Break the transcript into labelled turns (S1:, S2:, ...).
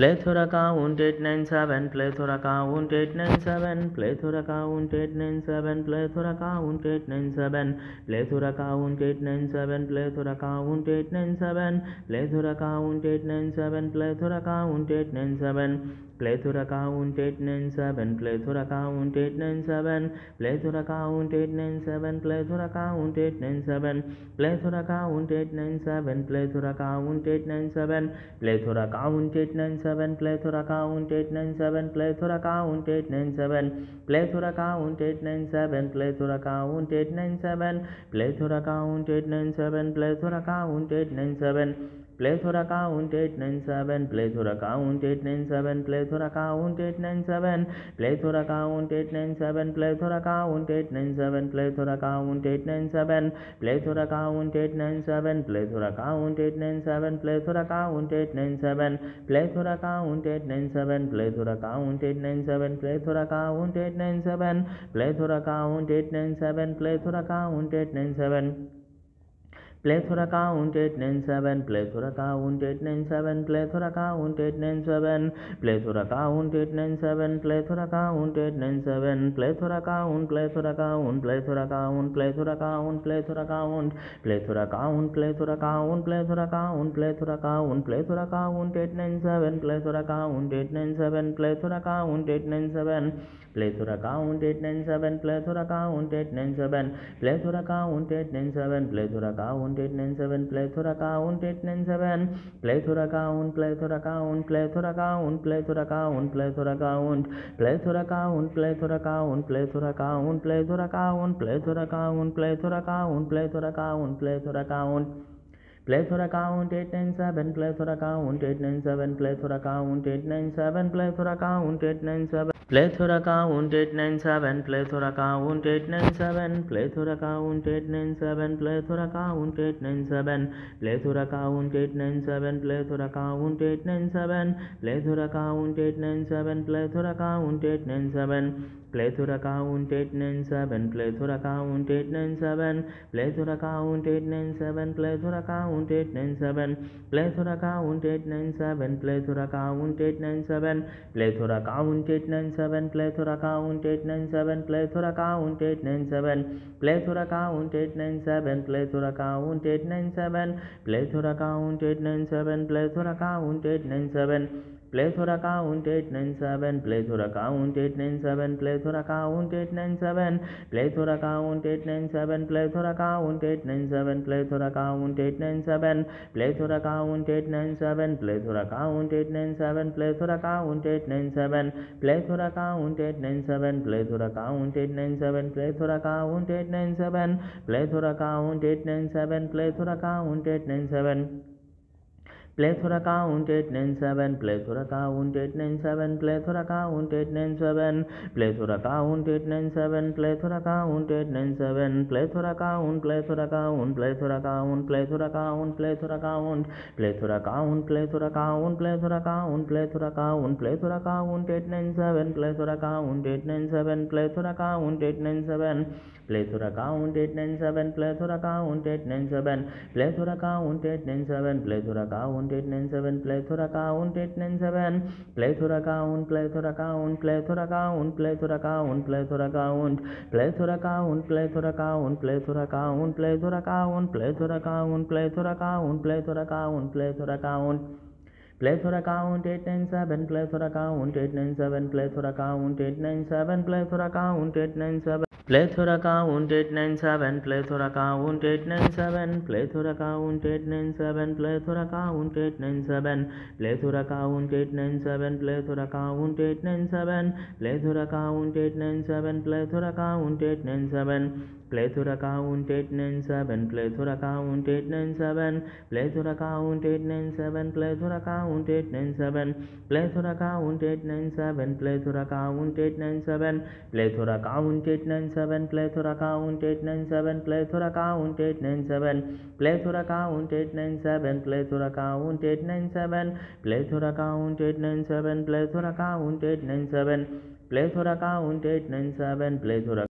S1: Plethora count 897, plethora count 897, plethora count 897, plethora count 897, plethora count 897, plethora count 897, plethora count 897, plethora count 897. Plethora count 897, plethora count 897, plethora count 897, plethora count 897, plethora count 897, plethora count 897, plethora count 897, plethora count 897, plethora count 897, plethora count 897, plethora count 897, plethora count 897, plethora count 897. Plethora count 897, plethora count 897, plethora count 897, plethora count 897, plethora count 897, plethora count 897, plethora count 897, plethora count 897, plethora count 897, plethora count 897, plethora count 897, plethora count 897, plethora count 897, plethora count 897. Plethora count 897, plethora count 897, plethora count 897, plethora count 897, plethora count 897, plethora count, plethora count, plethora count, plethora count, plethora count, plethora count, plethora count, plethora count, plethora count, plethora count 897, plethora count 897, plethora count 897, plethora count 897, plethora count 897, plethora count 897, plethora count 897, plethora count 897, plethora count, plethora count, plethora count, plethora count, plethora count, plethora count, plethora count, plethora count, plethora count, plethora count, plethora count, plethora count, plethora count. Plethora count 897, plethora count 897, plethora count 897, plethora count 897. Plethora count 897, plethora count 897, plethora count 897, plethora count 897, plethora count 897, plethora count 897, plethora count 897, plethora count 897. Plethora count 897, plethora count 897, plethora count 897, plethora count 897, plethora count 897, plethora count 897, plethora count 897, plethora count 897, plethora count 897, plethora count 897, plethora count 897, plethora count 897, plethora count 897. Plethora count 897, plethora count 897, plethora count 897, plethora count 897, plethora count 897, plethora count 897, plethora count 897, plethora count 897, plethora count 897, plethora count 897, plethora count 897, plethora count 897, plethora count 897, plethora count 897. Plethora count 897, plethora count 897, plethora count 897, plethora count 897, plethora count 897, plethora count, plethora count, plethora count, plethora count, plethora count, plethora count, plethora count, plethora count, plethora count, plethora count 897, plethora count 897, plethora count 897, plethora count 897, plethora count 897, plethora count 897, plethora count 897, plethora count 897, plethora count, plethora count, plethora count, plethora count, plethora count, plethora count, plethora count, plethora count, plethora count, plethora count, plethora count, plethora count, plethora count. Plethora count 897, plethora count 897, plethora count 897, plethora count 897. Plethora count 897, plethora count 897, plethora count 897, plethora count 897, plethora count 897, plethora count 897, plethora count 897, plethora count 897. Plethora count 897, plethora count 897, plethora count 897, plethora count 897, plethora count 897, plethora count 897, plethora count 897, plethora count 897, plethora count 897, plethora count 897, plethora count 897, plethora count 897, plethora count 897, plethora count 897, plethora